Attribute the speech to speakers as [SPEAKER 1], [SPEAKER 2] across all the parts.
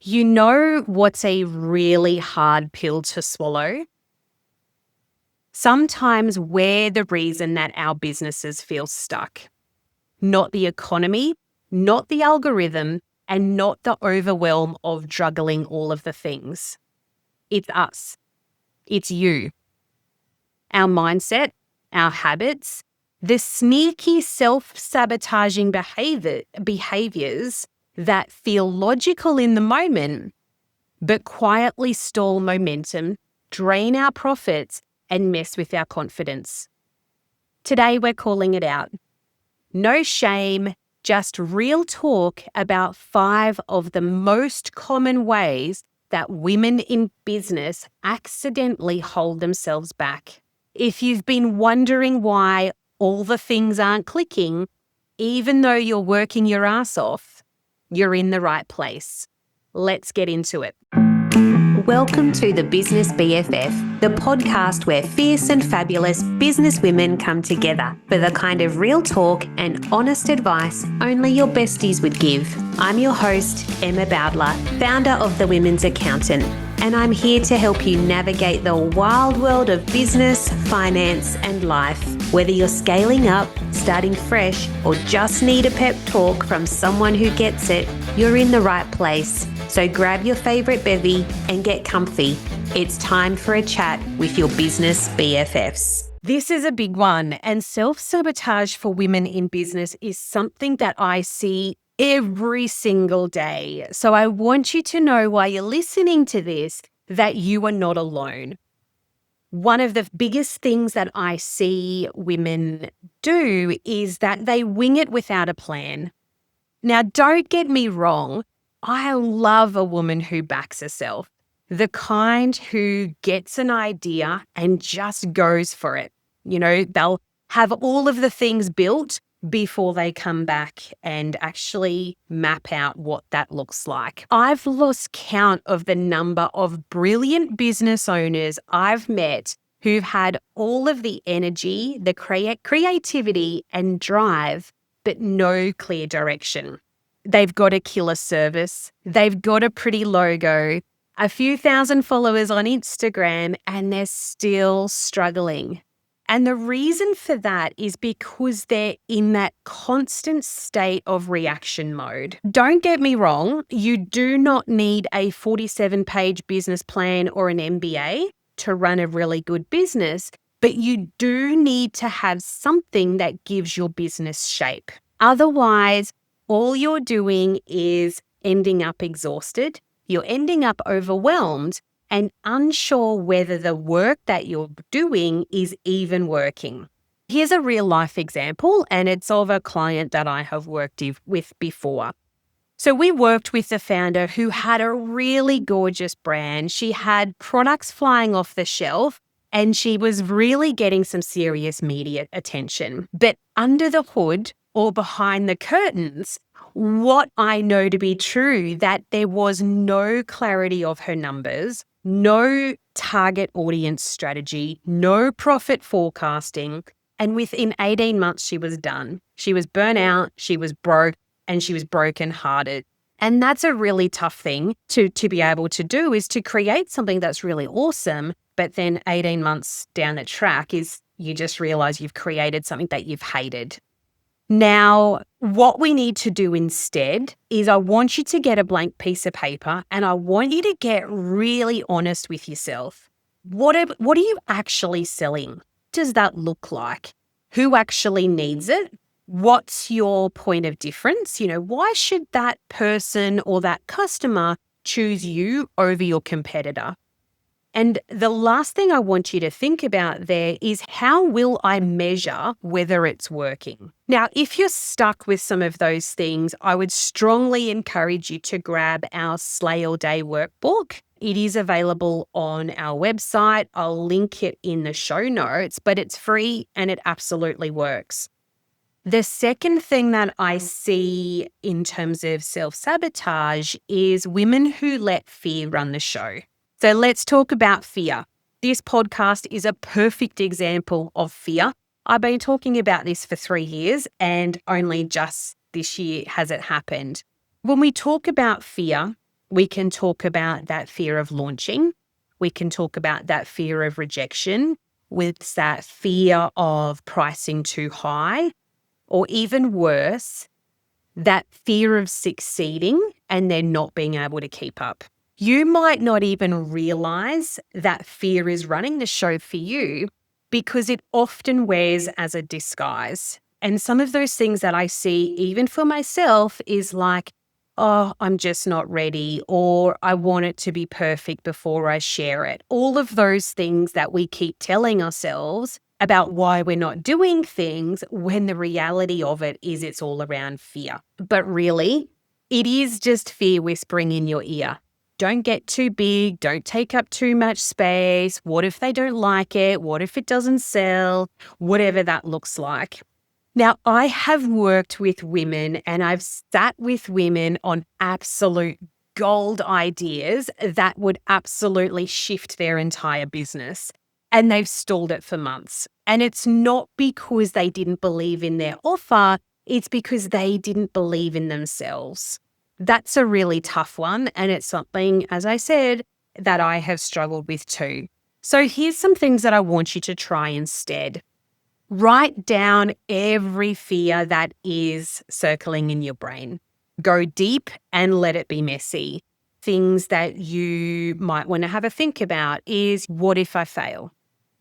[SPEAKER 1] You know what's a really hard pill to swallow? Sometimes we're the reason that our businesses feel stuck. Not the economy, not the algorithm, and not the overwhelm of juggling all of the things. It's us. It's you. Our mindset, our habits, the sneaky self-sabotaging behaviors that feel logical in the moment, but quietly stall momentum, drain our profits, and mess with our confidence. Today, we're calling it out. No shame, just real talk about 5 of the most common ways that women in business accidentally hold themselves back. If you've been wondering why all the things aren't clicking, even though you're working your ass off, you're in the right place. Let's get into it.
[SPEAKER 2] Welcome to the Business BFF, the podcast where fierce and fabulous business women come together for the kind of real talk and honest advice only your besties would give. I'm your host, Emma Bowdler, founder of The Women's Accountant, and I'm here to help you navigate the wild world of business, finance, and life. Whether you're scaling up, starting fresh, or just need a pep talk from someone who gets it, you're in the right place. So grab your favourite bevy and get comfy. It's time for a chat with your business BFFs.
[SPEAKER 1] This is a big one, and self-sabotage for women in business is something that I see every single day. So I want you to know while you're listening to this that you are not alone. One of the biggest things that I see women do is that they wing it without a plan. Now, don't get me wrong. I love a woman who backs herself, the kind who gets an idea and just goes for it. You know, they'll have all of the things built before they come back and actually map out what that looks like. I've lost count of the number of brilliant business owners I've met who've had all of the energy, the creativity and drive, but no clear direction. They've got a killer service, they've got a pretty logo, a few thousand followers on Instagram, and they're still struggling. And the reason for that is because they're in that constant state of reaction mode. Don't get me wrong, you do not need a 47-page business plan or an MBA to run a really good business, but you do need to have something that gives your business shape. Otherwise, all you're doing is ending up exhausted, you're ending up overwhelmed, and unsure whether the work that you're doing is even working. Here's a real life example, and it's of a client that I have worked with before. So we worked with a founder who had a really gorgeous brand. She had products flying off the shelf, and she was really getting some serious media attention. But under the hood or behind the curtains, what I know to be true, that there was no clarity of her numbers, no target audience strategy, no profit forecasting. And within 18 months, she was done. She was burnt out, she was broke, and she was brokenhearted. And that's a really tough thing to be able to do, is to create something that's really awesome, but then 18 months down the track is you just realize you've created something that you've hated. Now, what we need to do instead is I want you to get a blank piece of paper and I want you to get really honest with yourself. What are you actually selling? What does that look like? Who actually needs it? What's your point of difference? You know, why should that person or that customer choose you over your competitor? And the last thing I want you to think about there is, how will I measure whether it's working? Now, if you're stuck with some of those things, I would strongly encourage you to grab our Slay All Day workbook. It is available on our website. I'll link it in the show notes, but it's free and it absolutely works. The second thing that I see in terms of self-sabotage is women who let fear run the show. So let's talk about fear. This podcast is a perfect example of fear. I've been talking about this for 3 years and only just this year has it happened. When we talk about fear, We can talk about that fear of launching. We can talk about that fear of rejection, with that fear of pricing too high, or even worse, that fear of succeeding and then not being able to keep up. You might not even realize that fear is running the show for you because it often wears as a disguise. And some of those things that I see, even for myself, is like, oh, I'm just not ready, or I want it to be perfect before I share it. All of those things that we keep telling ourselves about why we're not doing things, when the reality of it is it's all around fear. But really, it is just fear whispering in your ear. Don't get too big. Don't take up too much space. What if they don't like it? What if it doesn't sell? Whatever that looks like. Now, I have worked with women and I've sat with women on absolute gold ideas that would absolutely shift their entire business. And they've stalled it for months. And it's not because they didn't believe in their offer, it's because they didn't believe in themselves. That's a really tough one. And it's something, as I said, that I have struggled with too. So here's some things that I want you to try instead. Write down every fear that is circling in your brain. Go deep and let it be messy. Things that you might want to have a think about is, what if I fail?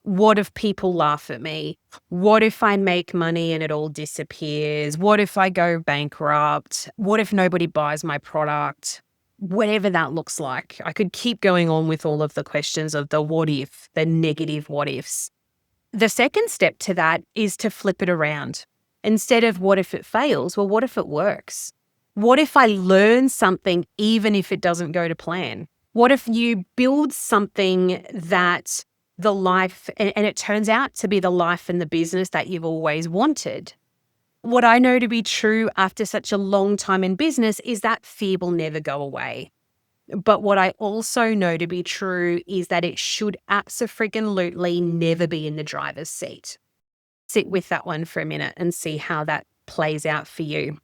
[SPEAKER 1] What if people laugh at me? What if I make money and it all disappears? What if I go bankrupt? What if nobody buys my product? Whatever that looks like. I could keep going on with all of the questions of the what if, the negative what ifs. The second step to that is to flip it around. Instead of what if it fails, well, what if it works? What if I learn something even if it doesn't go to plan? What if you build something that the life, and it turns out to be the life and the business that you've always wanted? What I know to be true after such a long time in business is that fear will never go away. But what I also know to be true is that it should abso-freaking-lutely never be in the driver's seat. Sit with that one for a minute and see how that plays out for you.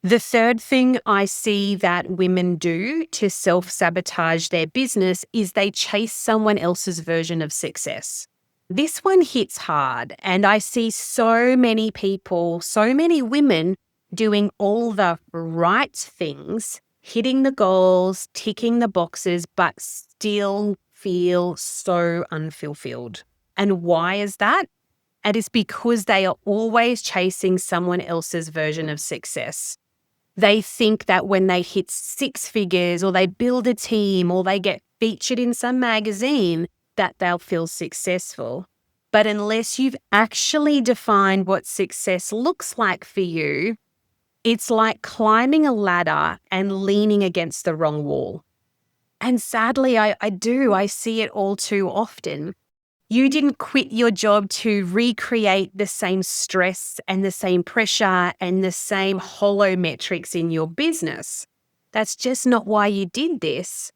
[SPEAKER 1] The third thing I see that women do to self-sabotage their business is they chase someone else's version of success. This one hits hard, and I see so many people, so many women doing all the right things, hitting the goals, ticking the boxes, but still feel so unfulfilled. And why is that? And it's because they are always chasing someone else's version of success. They think that when they hit 6 figures, or they build a team, or they get featured in some magazine, that they'll feel successful. But unless you've actually defined what success looks like for you, it's like climbing a ladder and leaning against the wrong wall. And sadly, I see it all too often. You didn't quit your job to recreate the same stress and the same pressure and the same hollow metrics in your business. That's just not why you did this.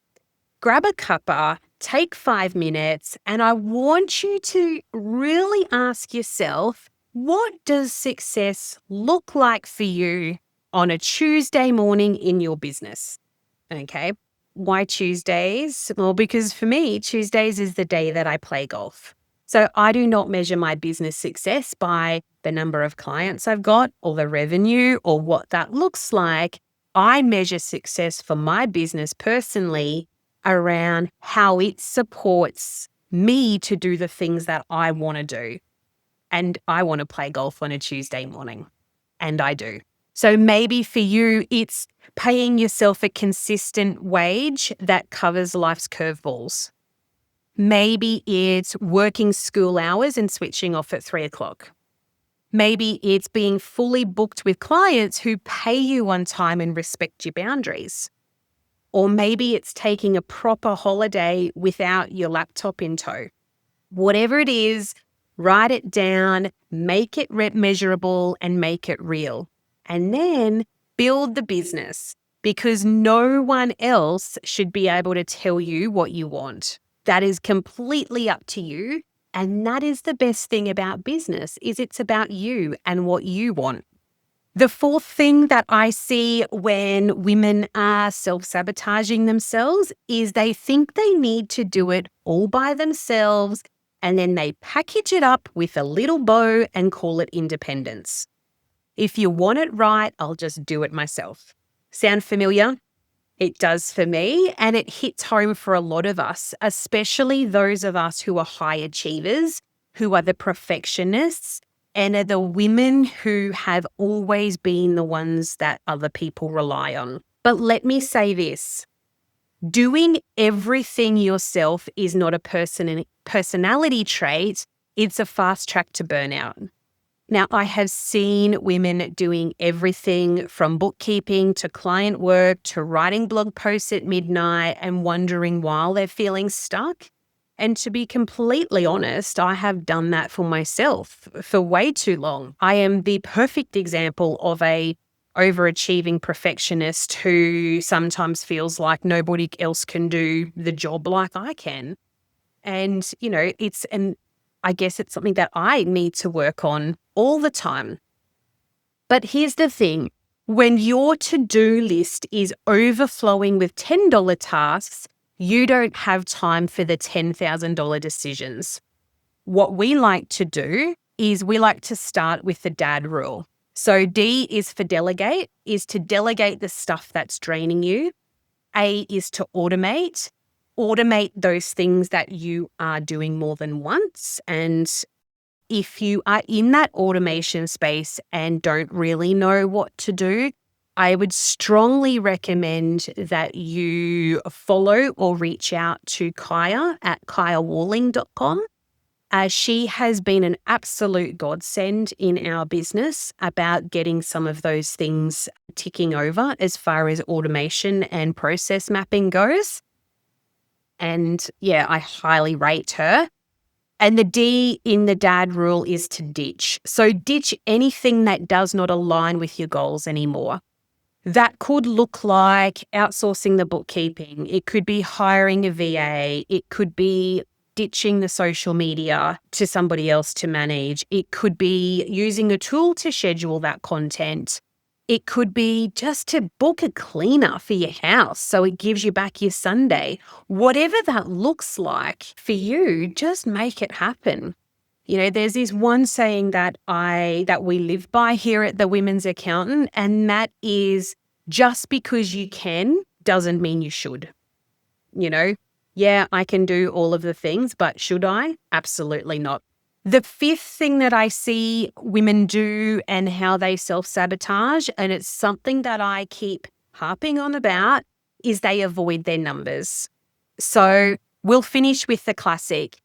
[SPEAKER 1] Grab a cuppa, take 5 minutes, and I want you to really ask yourself, what does success look like for you on a Tuesday morning in your business? Okay. Why Tuesdays? Well, because for me, Tuesdays is the day that I play golf. So I do not measure my business success by the number of clients I've got or the revenue or what that looks like. I measure success for my business personally around how it supports me to do the things that I want to do. And I want to play golf on a Tuesday morning. And I do. So maybe for you, it's paying yourself a consistent wage that covers life's curveballs. Maybe it's working school hours and switching off at 3 o'clock. Maybe it's being fully booked with clients who pay you on time and respect your boundaries. Or maybe it's taking a proper holiday without your laptop in tow. Whatever it is, write it down, make it measurable, and make it real. And then build the business, because no one else should be able to tell you what you want. That is completely up to you. And that is the best thing about business, is it's about you and what you want. The fourth thing that I see when women are self-sabotaging themselves is they think they need to do it all by themselves, and then they package it up with a little bow and call it independence. If you want it right, I'll just do it myself. Sound familiar? It does for me, and it hits home for a lot of us, especially those of us who are high achievers, who are the perfectionists, and are the women who have always been the ones that other people rely on. But let me say this. Doing everything yourself is not a personality trait. It's a fast track to burnout. Now, I have seen women doing everything from bookkeeping to client work to writing blog posts at midnight and wondering why they're feeling stuck. And to be completely honest, I have done that for myself for way too long. I am the perfect example of a overachieving perfectionist who sometimes feels like nobody else can do the job like I can. And, I guess it's something that I need to work on all the time. But here's the thing. When your to-do list is overflowing with $10 tasks, you don't have time for the $10,000 decisions. What we like to do is we like to start with the DAD rule. So D is for delegate, is to delegate the stuff that's draining you. A is to automate. Automate those things that you are doing more than once. And if you are in that automation space and don't really know what to do, I would strongly recommend that you follow or reach out to Kaya at kayawalling.com. She has been an absolute godsend in our business about getting some of those things ticking over as far as automation and process mapping goes. And yeah, I highly rate her. And the D in the DAD rule is to ditch. So ditch anything that does not align with your goals anymore. That could look like outsourcing the bookkeeping. It could be hiring a VA. It could be ditching the social media to somebody else to manage. It could be using a tool to schedule that content. It could be just to book a cleaner for your house so it gives you back your Sunday. Whatever that looks like for you, just make it happen. There's this one saying that we live by here at the Women's Accountant, and that is just because you can doesn't mean you should. Yeah, I can do all of the things, but should I? Absolutely not. The fifth thing that I see women do and how they self-sabotage, and it's something that I keep harping on about, is they avoid their numbers. So we'll finish with the classic.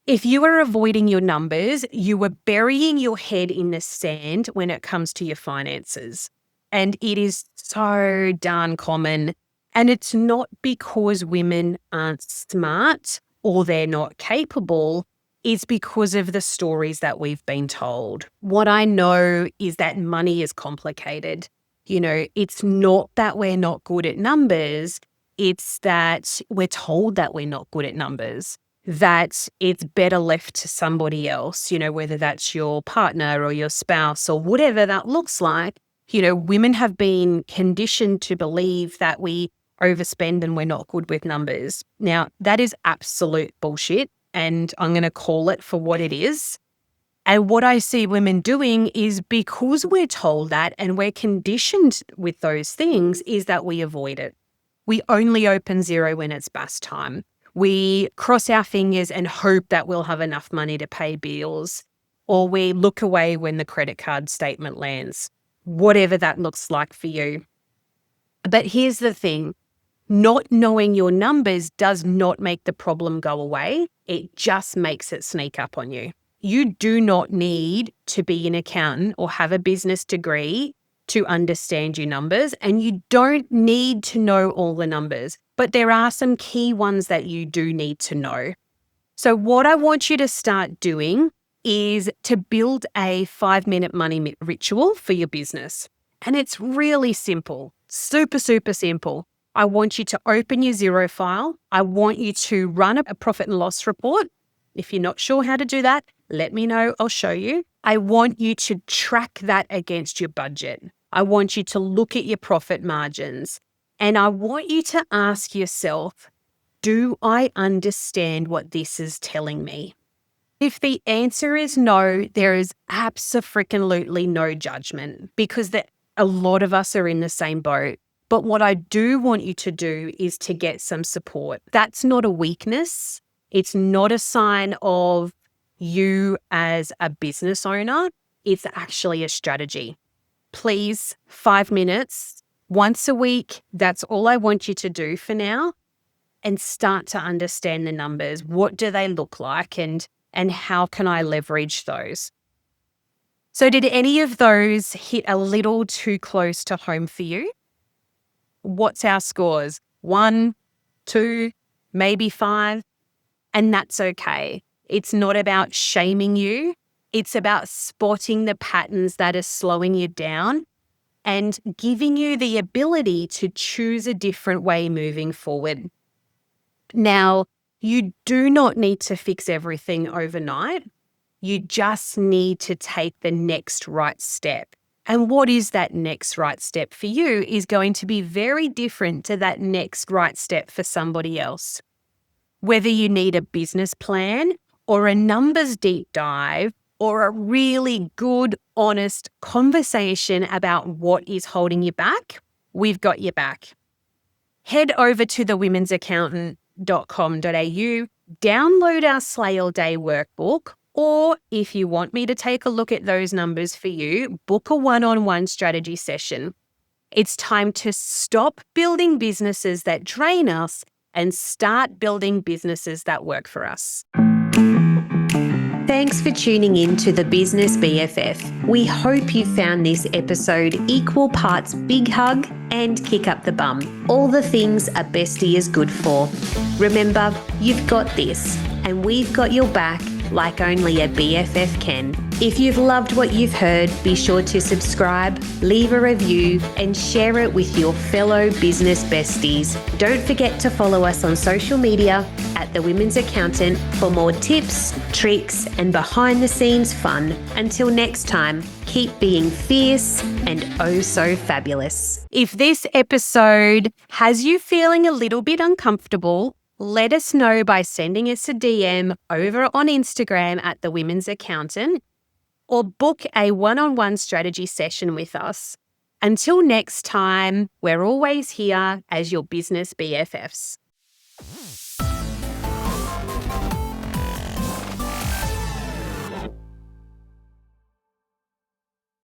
[SPEAKER 1] If you are avoiding your numbers, you are burying your head in the sand when it comes to your finances. And it is so darn common. And it's not because women aren't smart or they're not capable. It's because of the stories that we've been told. What I know is that money is complicated. It's not that we're not good at numbers. It's that we're told that we're not good at numbers, that it's better left to somebody else, whether that's your partner or your spouse or whatever that looks like. Women have been conditioned to believe that we overspend and we're not good with numbers. Now, that is absolute bullshit, and I'm going to call it for what it is. And what I see women doing is, because we're told that and we're conditioned with those things, is that we avoid it. We only open Xero when it's bust time. We cross our fingers and hope that we'll have enough money to pay bills, or we look away when the credit card statement lands, whatever that looks like for you. But here's the thing. Not knowing your numbers does not make the problem go away. It just makes it sneak up on you. You do not need to be an accountant or have a business degree to understand your numbers, and you don't need to know all the numbers, but there are some key ones that you do need to know. So what I want you to start doing is to build a 5-minute money ritual for your business. And it's really simple, super, super simple. I want you to open your Xero file. I want you to run a profit and loss report. If you're not sure how to do that, let me know. I'll show you. I want you to track that against your budget. I want you to look at your profit margins. And I want you to ask yourself, do I understand what this is telling me? If the answer is no, there is absolutely no judgment because a lot of us are in the same boat. But what I do want you to do is to get some support. That's not a weakness. It's not a sign of you as a business owner. It's actually a strategy. Please, 5 minutes, once a week, that's all I want you to do for now, and start to understand the numbers. What do they look like and how can I leverage those? So did any of those hit a little too close to home for you? What's our scores? 1, 2, maybe 5? And that's okay. It's not about shaming you. It's about spotting the patterns that are slowing you down and giving you the ability to choose a different way moving forward. Now, you do not need to fix everything overnight. You just need to take the next right step. And what is that next right step for you is going to be very different to that next right step for somebody else. Whether you need a business plan or a numbers deep dive or a really good, honest conversation about what is holding you back, we've got your back. Head over to thewomen'saccountant.com.au, download our Slay All Day workbook, or if you want me to take a look at those numbers for you, book a one-on-one strategy session. It's time to stop building businesses that drain us and start building businesses that work for us.
[SPEAKER 2] Thanks for tuning in to the Business BFF. We hope you found this episode equal parts big hug and kick up the bum. All the things a bestie is good for. Remember, you've got this, and we've got your back like only a BFF can. If you've loved what you've heard, be sure to subscribe, leave a review, and share it with your fellow business besties. Don't forget to follow us on social media at The Women's Accountant for more tips, tricks, and behind-the-scenes fun. Until next time, keep being fierce and oh so fabulous.
[SPEAKER 1] If this episode has you feeling a little bit uncomfortable, let us know by sending us a DM over on Instagram at The Women's Accountant, or book a one-on-one strategy session with us. Until next time, we're always here as your business BFFs.